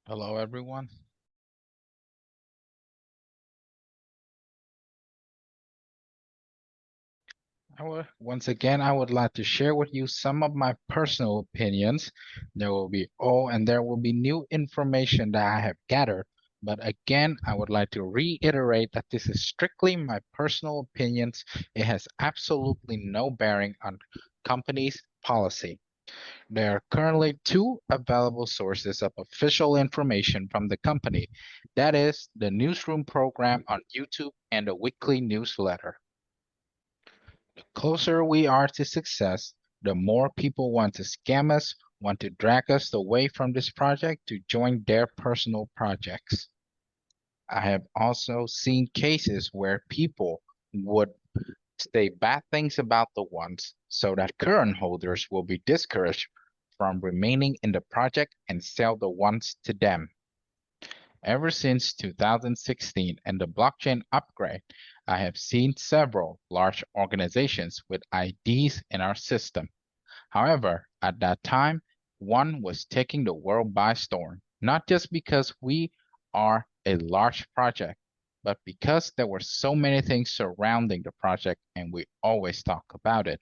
Hello, everyone. Once again, I would like to share with you some of my personal opinions. There will be new information that I have gathered. But again, I would like to reiterate that this is strictly my personal opinions. It has absolutely no bearing on company's policy. There are currently two available sources of official information from the company. That is the newsroom program on YouTube and a weekly newsletter. The closer we are to success, the more people want to scam us, want to drag us away from this project to join their personal projects. I have also seen cases where people would say bad things about the ones so that current holders will be discouraged from remaining in the project and sell the ones to them. Ever since 2016 and the blockchain upgrade, I have seen several large organizations with IDs in our system. However, at that time, one was taking the world by storm, not just because we are a large project, but because there were so many things surrounding the project and we always talk about it.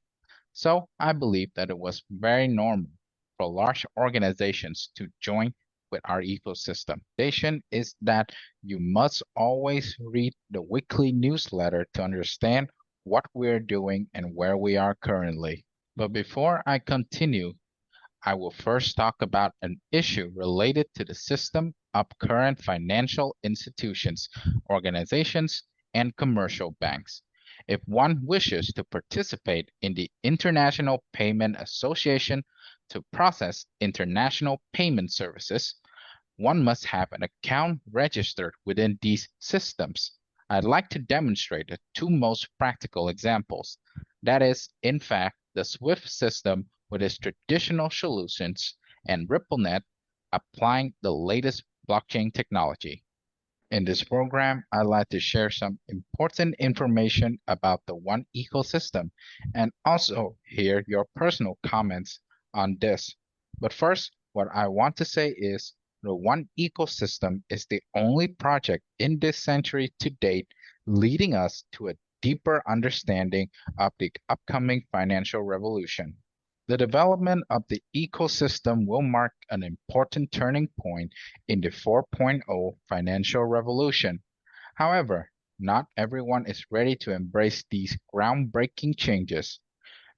So I believe that it was very normal for large organizations to join with our ecosystem. Is that you must always read the weekly newsletter to understand what we're doing and where we are currently. But before I continue, I will first talk about an issue related to the system of current financial institutions, organizations, and commercial banks. If one wishes to participate in the International Payment Association to process international payment services, one must have an account registered within these systems. I'd like to demonstrate the two most practical examples. That is, in fact, the SWIFT system with its traditional solutions and RippleNet applying the latest blockchain technology. In this program, I'd like to share some important information about the One ecosystem and also hear your personal comments on this. But first, what I want to say is the One ecosystem is the only project in this century to date leading us to a deeper understanding of the upcoming financial revolution. The development of the ecosystem will mark an important turning point in the 4.0 financial revolution. However, not everyone is ready to embrace these groundbreaking changes.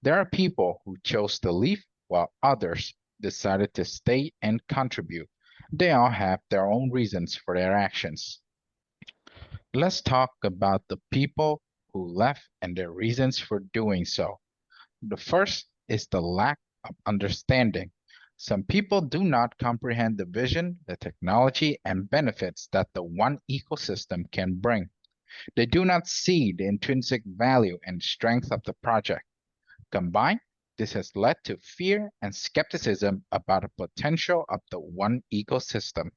There are people who chose to leave while others decided to stay and contribute. They all have their own reasons for their actions. Let's talk about the people who left and their reasons for doing so. The first is the lack of understanding. Some people do not comprehend the vision, the technology, and benefits that the One ecosystem can bring. They do not see the intrinsic value and strength of the project. Combined, this has led to fear and skepticism about the potential of the One ecosystem.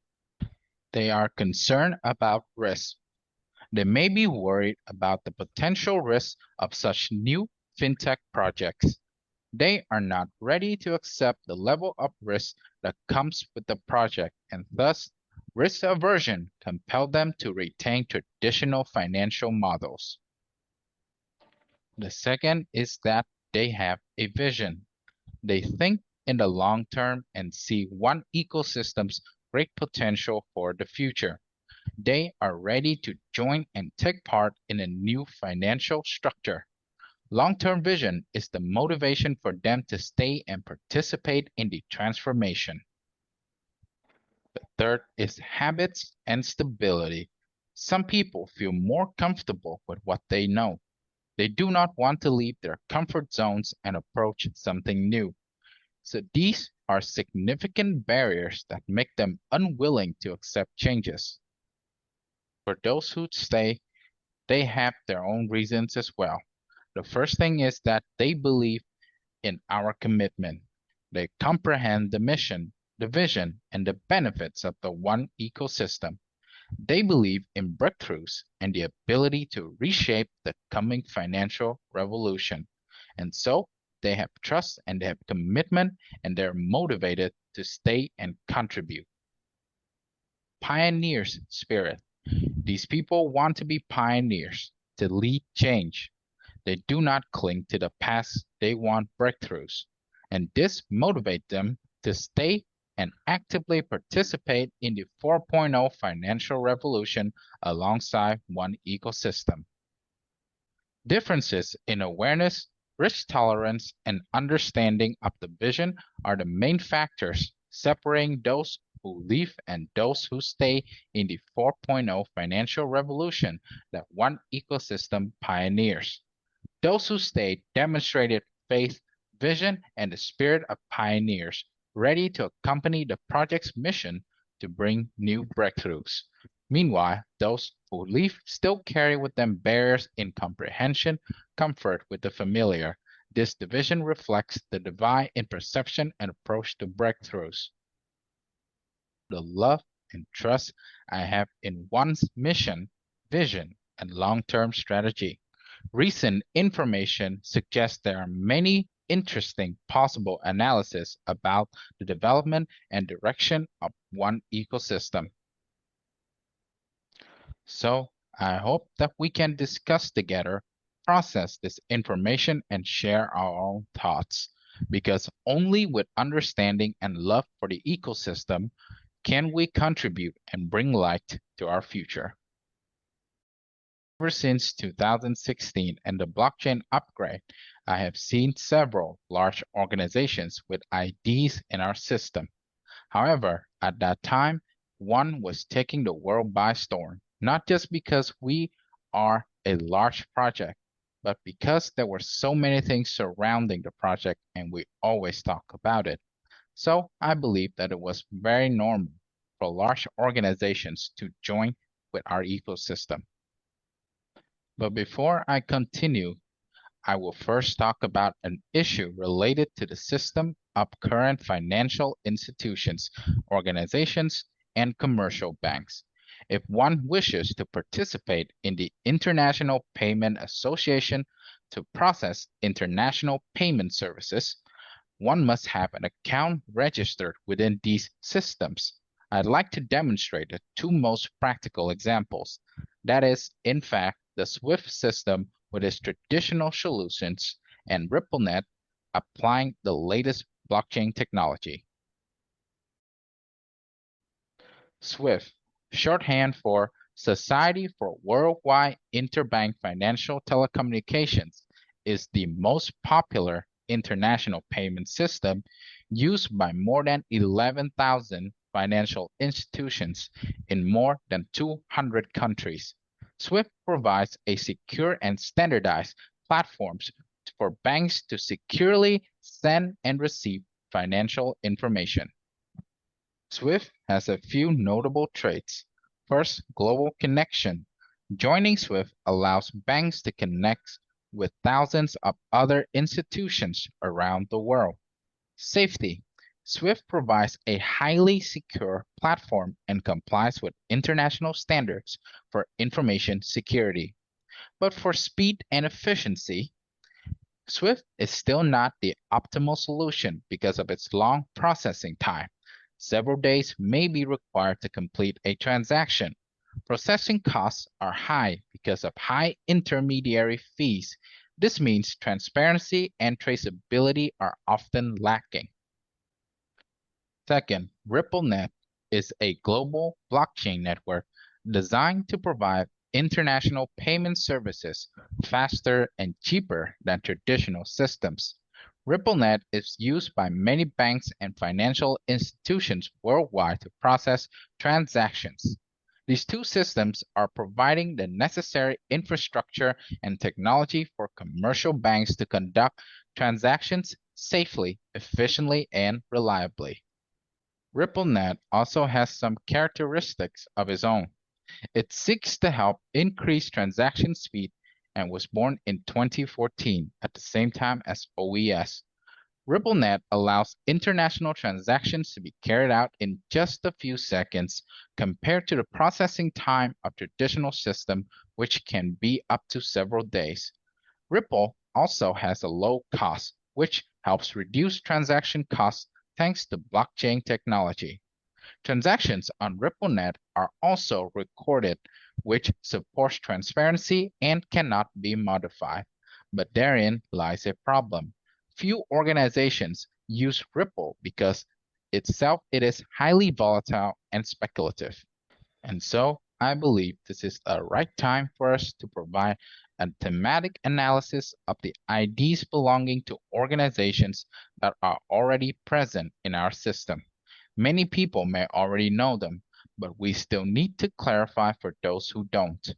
They are concerned about risk. They may be worried about the potential risks of such new fintech projects. They are not ready to accept the level of risk that comes with the project, and thus risk aversion compelled them to retain traditional financial models. The second is that they have a vision. They think in the long term and see One ecosystem's great potential for the future. They are ready to join and take part in a new financial structure. Long-term vision is the motivation for them to stay and participate in the transformation. The third is habits and stability. Some people feel more comfortable with what they know. They do not want to leave their comfort zones and approach something new. So these are significant barriers that make them unwilling to accept changes. For those who stay, they have their own reasons as well. The first thing is that they believe in our commitment. They comprehend the mission, the vision, and the benefits of the One ecosystem. They believe in breakthroughs and the ability to reshape the coming financial revolution. And so they have trust and they have commitment and they're motivated to stay and contribute. pioneer's spirit. These people want to be pioneers, to lead change. They do not cling to the past, they want breakthroughs. And this motivates them to stay and actively participate in the 4.0 financial revolution alongside one ecosystem. Differences in awareness, risk tolerance, and understanding of the vision are the main factors separating those who leave and those who stay in the 4.0 financial revolution that one ecosystem pioneers. Those who stayed demonstrated faith, vision, and the spirit of pioneers, ready to accompany the project's mission to bring new breakthroughs. Meanwhile, those who leave still carry with them barriers in comprehension, comfort with the familiar. This division reflects the divide in perception and approach to breakthroughs. The love and trust I have in one's mission, vision, and long-term strategy. Recent information suggests there are many interesting possible analyses about the development and direction of one ecosystem. So I hope that we can discuss together, process this information, and share our own thoughts. Because only with understanding and love for the ecosystem can we contribute and bring light to our future. Ever since 2016 and the blockchain upgrade, I have seen several large organizations with IDs in our system. However, at that time, one was taking the world by storm, not just because we are a large project, but because there were so many things surrounding the project and we always talk about it. So I believe that it was very normal for large organizations to join with our ecosystem. But before I continue, I will first talk about an issue related to the system of current financial institutions, organizations, and commercial banks. If one wishes to participate in the International Payment Association to process international payment services, one must have an account registered within these systems. I'd like to demonstrate the two most practical examples. That is, in fact, the SWIFT system with its traditional solutions and RippleNet applying the latest blockchain technology. SWIFT, shorthand for Society for Worldwide Interbank Financial Telecommunications, is the most popular international payment system used by more than 11,000 financial institutions in more than 200 countries. SWIFT provides a secure and standardized platforms for banks to securely send and receive financial information. SWIFT has a few notable traits. First, global connection. Joining SWIFT allows banks to connect with thousands of other institutions around the world. Safety. SWIFT provides a highly secure platform and complies with international standards for information security. But for speed and efficiency, SWIFT is still not the optimal solution because of its long processing time. Several days may be required to complete a transaction. Processing costs are high because of high intermediary fees. This means transparency and traceability are often lacking. Second, RippleNet is a global blockchain network designed to provide international payment services faster and cheaper than traditional systems. RippleNet is used by many banks and financial institutions worldwide to process transactions. These two systems are providing the necessary infrastructure and technology for commercial banks to conduct transactions safely, efficiently, and reliably. RippleNet also has some characteristics of its own. It seeks to help increase transaction speed and was born in 2014 at the same time as OES. RippleNet allows international transactions to be carried out in just a few seconds compared to the processing time of traditional system, which can be up to several days. Ripple also has a low cost, which helps reduce transaction costs thanks to blockchain technology. Transactions on RippleNet are also recorded, which supports transparency and cannot be modified. But therein lies a problem. Few organizations use Ripple because itself it is highly volatile and speculative. And so I believe this is a right time for us to provide a thematic analysis of the IDs belonging to organizations that are already present in our system. Many people may already know them, but we still need to clarify for those who don't.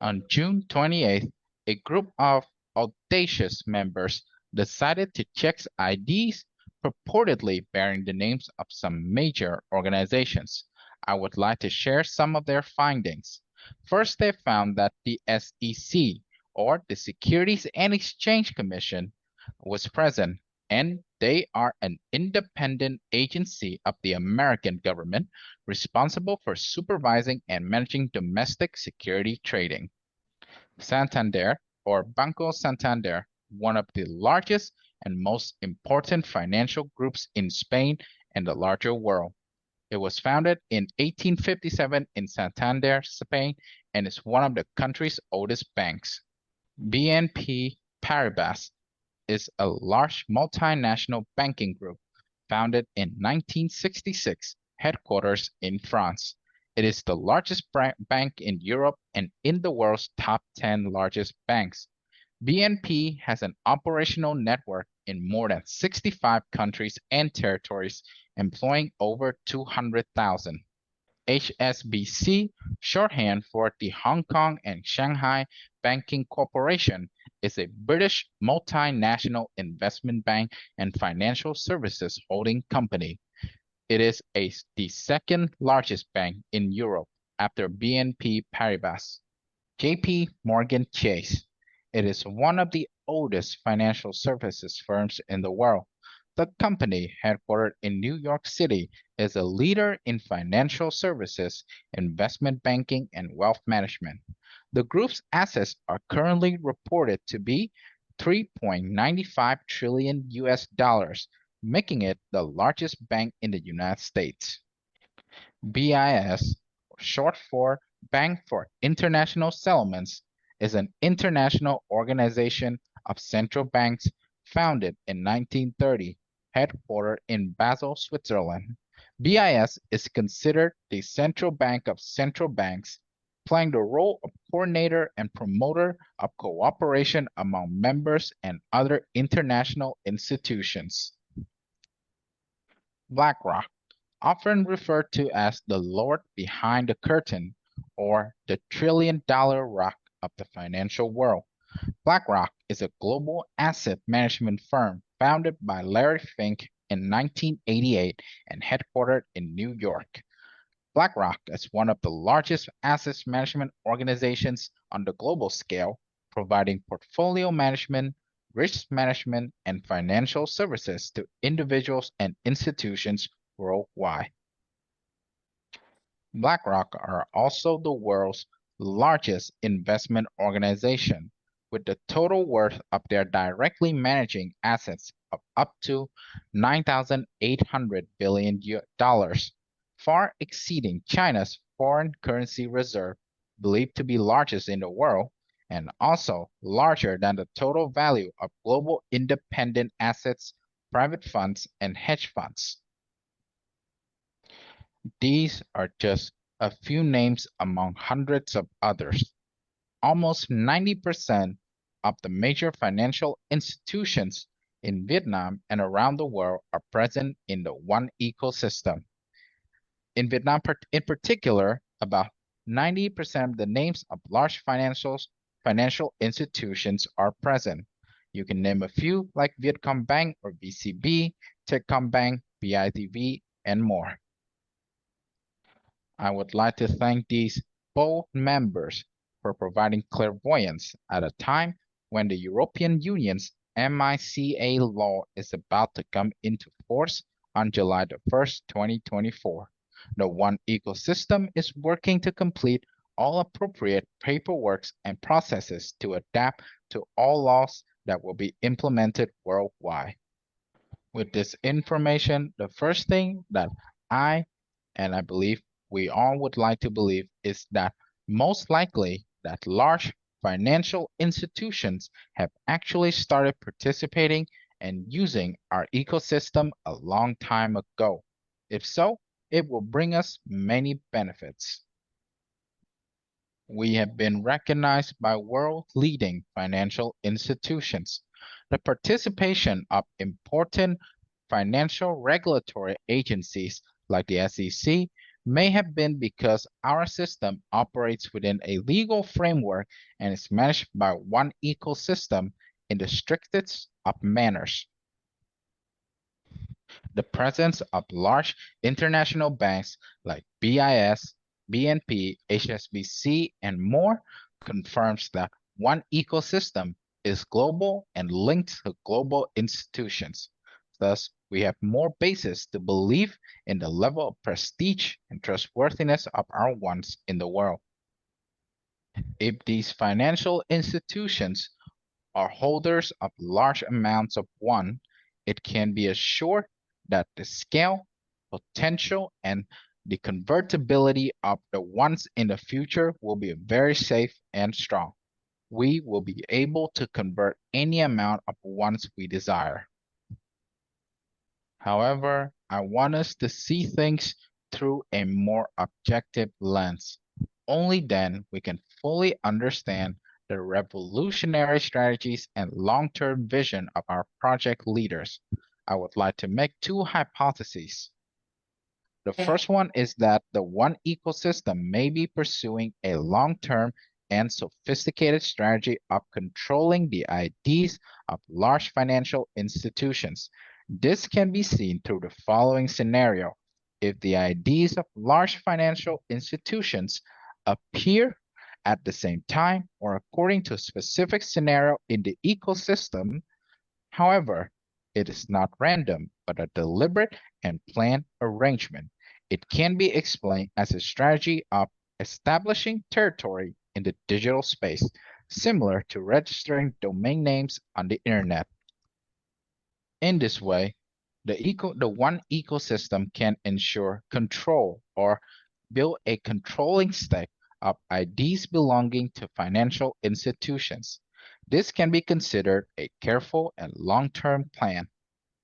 On June 28th, a group of audacious members decided to check IDs purportedly bearing the names of some major organizations. I would like to share some of their findings. First, they found that the SEC, or the Securities and Exchange Commission, was present, and they are an independent agency of the American government responsible for supervising and managing domestic security trading. Santander, or Banco Santander, one of the largest and most important financial groups in Spain and the larger world. It was founded in 1857 in Santander, Spain, and is one of the country's oldest banks. BNP Paribas is a large multinational banking group founded in 1966, headquarters in France. It is the largest bank in Europe and in the world's top 10 largest banks. BNP has an operational network in more than 65 countries and territories, employing over 200,000. HSBC, shorthand for the Hong Kong and Shanghai Banking Corporation, is a British multinational investment bank and financial services holding company. It is the second largest bank in Europe after BNP Paribas. JP Morgan Chase. It is one of the oldest financial services firms in the world. The company, headquartered in New York City, is a leader in financial services, investment banking, and wealth management. The group's assets are currently reported to be 3.95 trillion US dollars, making it the largest bank in the United States. BIS, short for Bank for International Settlements, is an international organization of central banks founded in 1930, headquartered in Basel, Switzerland. BIS is considered the central bank of central banks, playing the role of coordinator and promoter of cooperation among members and other international institutions. BlackRock, often referred to as the Lord behind the curtain or the trillion-dollar rock of the financial world. BlackRock is a global asset management firm founded by Larry Fink in 1988 and headquartered in New York. BlackRock is one of the largest asset management organizations on the global scale, providing portfolio management, risk management, and financial services to individuals and institutions worldwide. BlackRock are also the world's largest investment organization, with the total worth of their directly managing assets of up to $9,800 billion, far exceeding China's foreign currency reserve, believed to be largest in the world, and also larger than the total value of global independent assets, private funds, and hedge funds. These are just a few names among hundreds of others. Almost 90% of the major financial institutions in Vietnam and around the world are present in the one ecosystem. In Vietnam in particular, about 90% of the names of large financial institutions are present. You can name a few like Vietcombank or VCB, Techcombank, BIDV, and more. I would like to thank these bold members for providing clairvoyance at a time when the European Union's MiCA law is about to come into force on July 1st, 2024. The One Ecosystem is working to complete all appropriate paperwork and processes to adapt to all laws that will be implemented worldwide. With this information, the first thing that I and I believe we all would like to believe, is that most likely that large financial institutions have actually started participating and using our ecosystem a long time ago. If so, it will bring us many benefits. We have been recognized by world-leading financial institutions. The participation of important financial regulatory agencies like the SEC may have been because our system operates within a legal framework and is managed by one ecosystem in the strictest of manners. The presence of large international banks like BIS, BNP, HSBC, and more confirms that one ecosystem is global and linked to global institutions. Thus, we have more basis to believe in the level of prestige and trustworthiness of our ones in the world. If these financial institutions are holders of large amounts of one, it can be assured that the scale, potential, and the convertibility of the ones in the future will be very safe and strong. We will be able to convert any amount of ones we desire. However, I want us to see things through a more objective lens. Only then we can fully understand the revolutionary strategies and long-term vision of our project leaders. I would like to make two hypotheses. The first one is that the one ecosystem may be pursuing a long-term and sophisticated strategy of controlling the IDs of large financial institutions. This can be seen through the following scenario. If the IDs of large financial institutions appear at the same time or according to a specific scenario in the ecosystem, however, it is not random, but a deliberate and planned arrangement. It can be explained as a strategy of establishing territory in the digital space, similar to registering domain names on the internet. In this way, the one ecosystem can ensure control or build a controlling stack of IDs belonging to financial institutions. This can be considered a careful and long-term plan.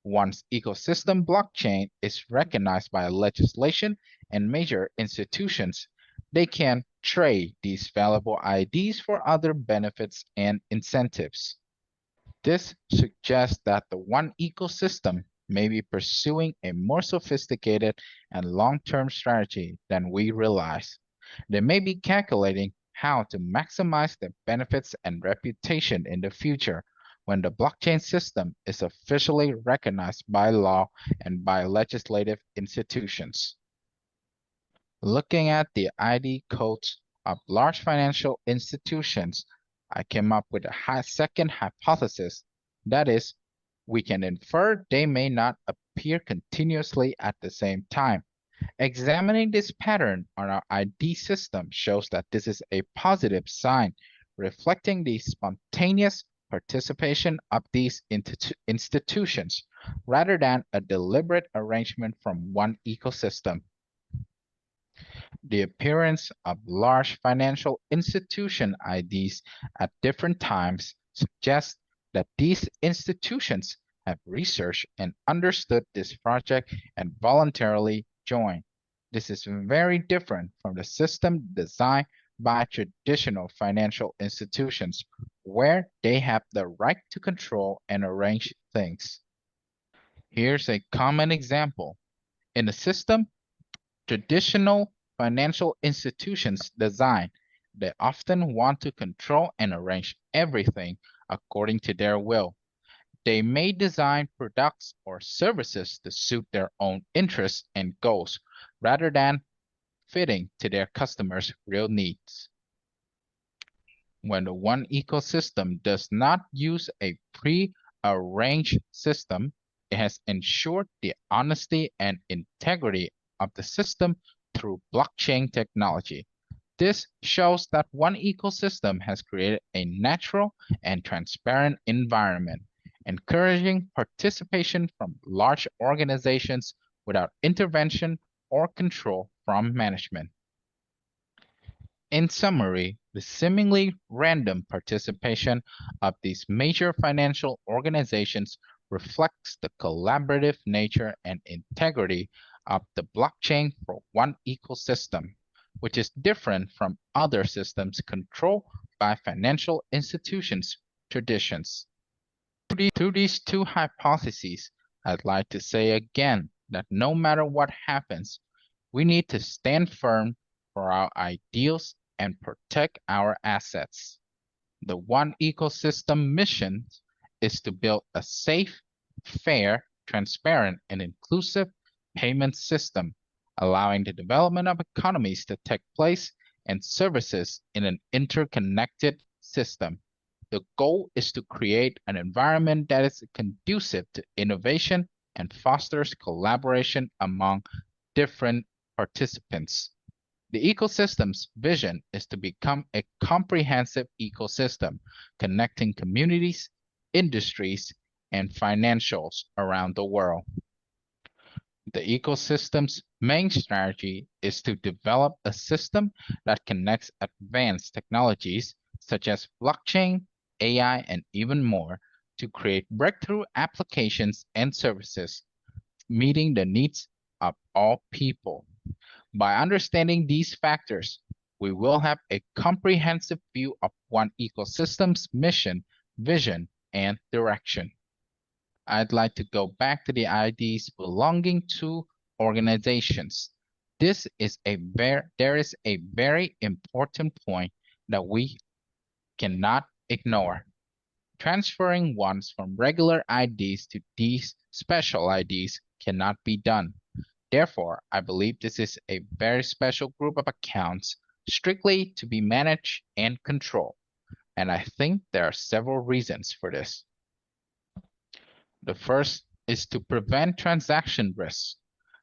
Once ecosystem blockchain is recognized by legislation and major institutions, they can trade these valuable IDs for other benefits and incentives. This suggests that the one ecosystem may be pursuing a more sophisticated and long-term strategy than we realize. They may be calculating how to maximize their benefits and reputation in the future when the blockchain system is officially recognized by law and by legislative institutions. Looking at the ID codes of large financial institutions, I came up with a second hypothesis. That is, we can infer they may not appear continuously at the same time. Examining this pattern on our ID system shows that this is a positive sign, reflecting the spontaneous participation of these institutions, rather than a deliberate arrangement from one ecosystem. The appearance of large financial institution IDs at different times suggests that these institutions have researched and understood this project and voluntarily joined. This is very different from the system designed by traditional financial institutions, where they have the right to control and arrange things. Here's a common example. In a system traditional financial institutions design, they often want to control and arrange everything according to their will. They may design products or services to suit their own interests and goals rather than fitting to their customers' real needs. When the one ecosystem does not use a pre-arranged system, it has ensured the honesty and integrity of the system through blockchain technology. This shows that one ecosystem has created a natural and transparent environment, encouraging participation from large organizations without intervention or control from management. In summary, the seemingly random participation of these major financial organizations reflects the collaborative nature and integrity of the blockchain for one ecosystem, which is different from other systems controlled by financial institutions' traditions. To these two hypotheses, I'd like to say again that no matter what happens, we need to stand firm for our ideals and protect our assets. The One Ecosystem mission is to build a safe, fair, transparent, and inclusive payment system, allowing the development of economies to take place and services in an interconnected system. The goal is to create an environment that is conducive to innovation and fosters collaboration among different participants. The ecosystem's vision is to become a comprehensive ecosystem connecting communities, industries, and financials around the world. The ecosystem's main strategy is to develop a system that connects advanced technologies such as blockchain, AI, and even more to create breakthrough applications and services meeting the needs of all people. By understanding these factors, we will have a comprehensive view of one ecosystem's mission, vision, and direction. I'd like to go back to the IDs belonging to organizations. There is a very important point that we cannot ignore. Transferring ones from regular IDs to these special IDs cannot be done. Therefore, I believe this is a very special group of accounts strictly to be managed and controlled. And I think there are several reasons for this. The first is to prevent transaction risks.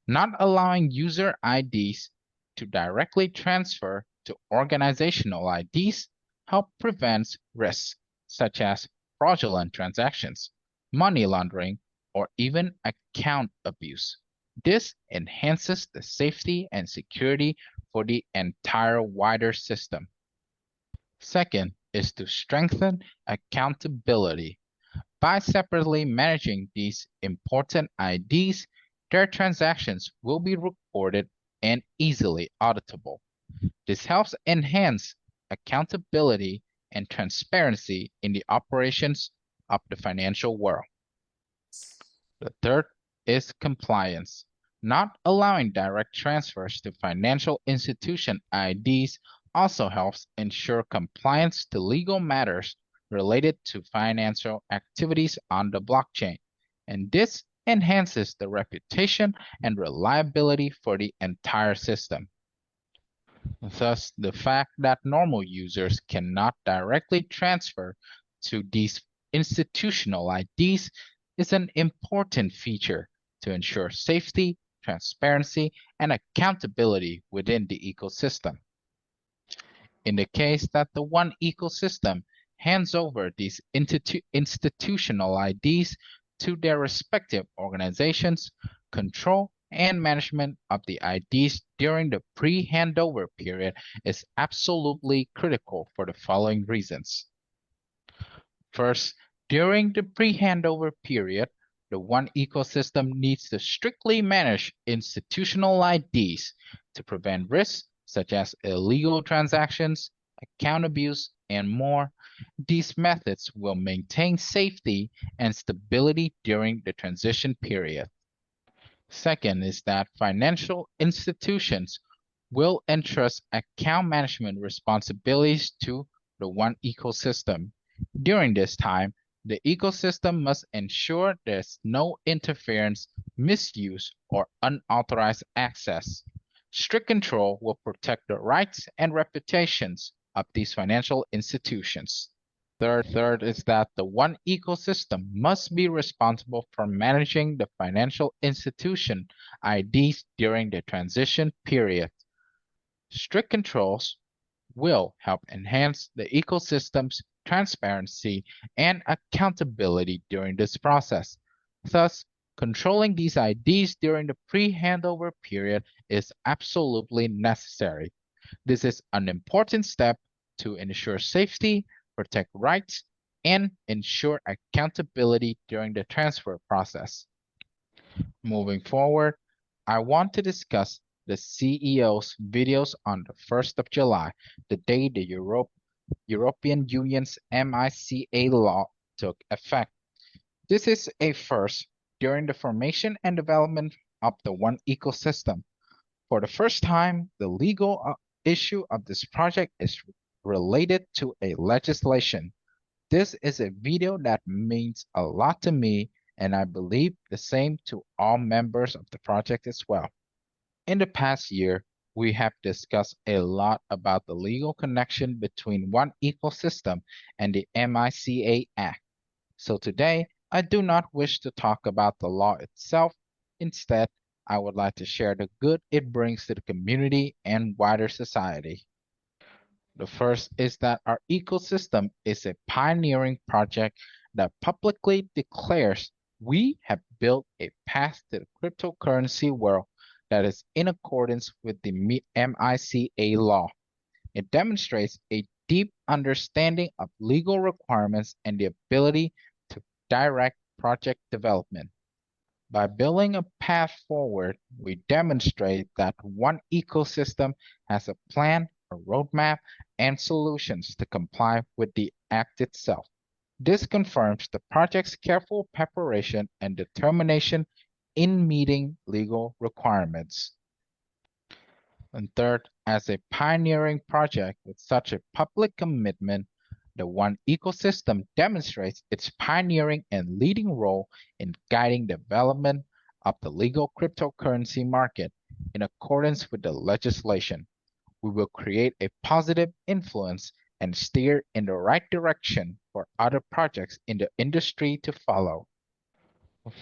Not allowing user IDs to directly transfer to organizational IDs help prevent risks such as fraudulent transactions, money laundering, or even account abuse. This enhances the safety and security for the entire wider system. Second is to strengthen accountability. By separately managing these important IDs, their transactions will be recorded and easily auditable. This helps enhance accountability and transparency in the operations of the financial world. The third is compliance. Not allowing direct transfers to financial institution IDs also helps ensure compliance to legal matters related to financial activities on the blockchain, and this enhances the reputation and reliability for the entire system. Thus, the fact that normal users cannot directly transfer to these institutional IDs is an important feature to ensure safety, transparency, and accountability within the ecosystem. In the case that the one ecosystem hands over these institutional IDs to their respective organizations, control and management of the IDs during the pre-handover period is absolutely critical for the following reasons. First, during the pre-handover period, the one ecosystem needs to strictly manage institutional IDs to prevent risks such as illegal transactions, account abuse, and more. These methods will maintain safety and stability during the transition period. Second is that financial institutions will entrust account management responsibilities to the one ecosystem. During this time, the ecosystem must ensure there's no interference, misuse, or unauthorized access. Strict control will protect the rights and reputations of these financial institutions. Third is that the one ecosystem must be responsible for managing the financial institution IDs during the transition period. Strict controls will help enhance the ecosystem's transparency and accountability during this process. Thus, Controlling these IDs during the pre-handover period is absolutely necessary. This is an important step to ensure safety, protect rights, and ensure accountability during the transfer process. Moving forward, I want to discuss the CEO's videos on the 1st of July, the day the European Union's MiCA law took effect. This is a first during the formation and development of the One Ecosystem. For the first time, the legal issue of this project is related to a legislation. This is a video that means a lot to me, and I believe the same to all members of the project as well. In the past year, we have discussed a lot about the legal connection between One Ecosystem and the MiCA Act. So today, I do not wish to talk about the law itself. Instead, I would like to share the good it brings to the community and wider society. The first is that our ecosystem is a pioneering project that publicly declares we have built a path to the cryptocurrency world that is in accordance with the MiCA law. It demonstrates a deep understanding of legal requirements and the ability to direct project development. By building a path forward, we demonstrate that One Ecosystem has a plan, a roadmap, and solutions to comply with the Act itself. This confirms the project's careful preparation and determination in meeting legal requirements. And third, as a pioneering project with such a public commitment, the One Ecosystem demonstrates its pioneering and leading role in guiding development of the legal cryptocurrency market in accordance with the legislation. We will create a positive influence and steer in the right direction for other projects in the industry to follow.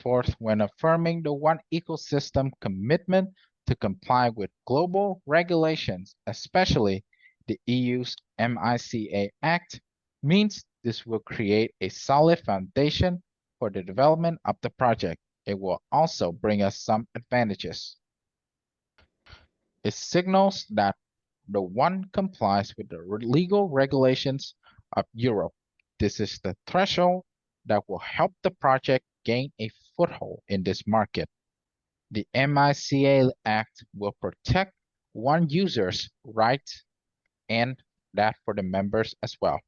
Fourth, when affirming the One Ecosystem commitment to comply with global regulations, especially the EU's MiCA Act, means this will create a solid foundation for the development of the project. It will also bring us some advantages. It signals that the one complies with the legal regulations of Europe. This is the threshold that will help the project gain a foothold in this market. The MiCA Act will protect one user's rights and that for the members as well.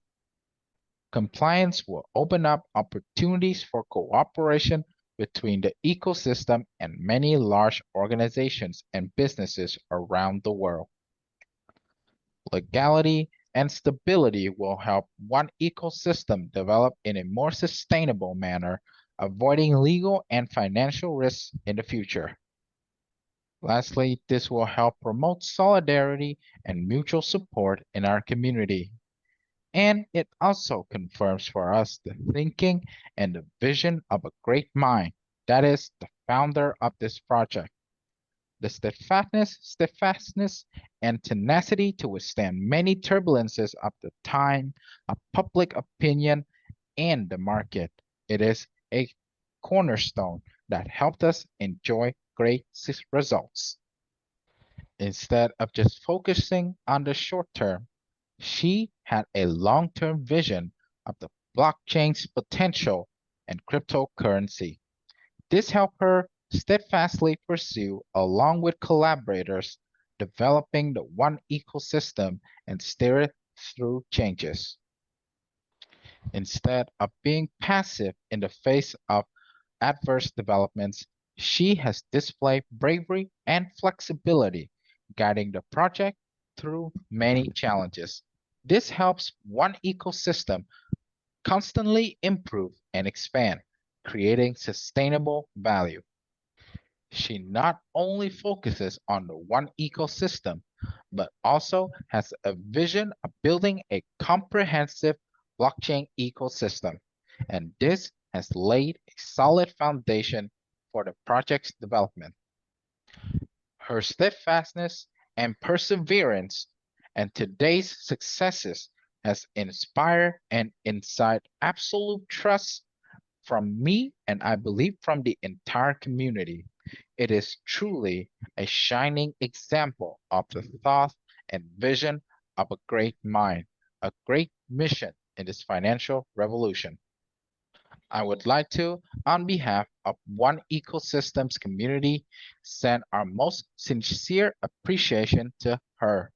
Compliance will open up opportunities for cooperation between the ecosystem and many large organizations and businesses around the world. Legality and stability will help One Ecosystem develop in a more sustainable manner, avoiding legal and financial risks in the future. Lastly, this will help promote solidarity and mutual support in our community. And it also confirms for us the thinking and the vision of a great mind, that is, the founder of this project. The steadfastness, and tenacity to withstand many turbulences of the time, of public opinion, and the market. It is a cornerstone that helped us enjoy great results. Instead of just focusing on the short term, she had a long-term vision of the blockchain's potential and cryptocurrency. This helped her steadfastly pursue, along with collaborators, developing the One Ecosystem and steer it through changes. Instead of being passive in the face of adverse developments, she has displayed bravery and flexibility, guiding the project through many challenges. This helps One Ecosystem constantly improve and expand, creating sustainable value. She not only focuses on the One Ecosystem, but also has a vision of building a comprehensive blockchain ecosystem, and this has laid a solid foundation for the project's development. Her steadfastness and perseverance and today's successes has inspired and incited absolute trust from me, and I believe from the entire community. It is truly a shining example of the thought and vision of a great mind, a great mission in this financial revolution. I would like to, on behalf of One Ecosystems community, send our most sincere appreciation to her.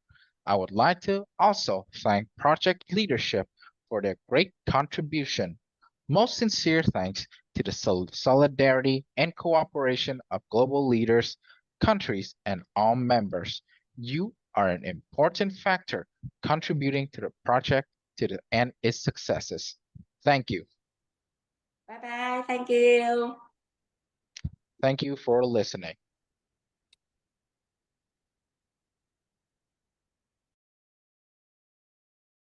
I would like to also thank project leadership for their great contribution. Most sincere thanks to the solidarity and cooperation of global leaders, countries, and all members. You are an important factor contributing to the project and its successes. Thank you. Bye bye, thank you. Thank you for listening.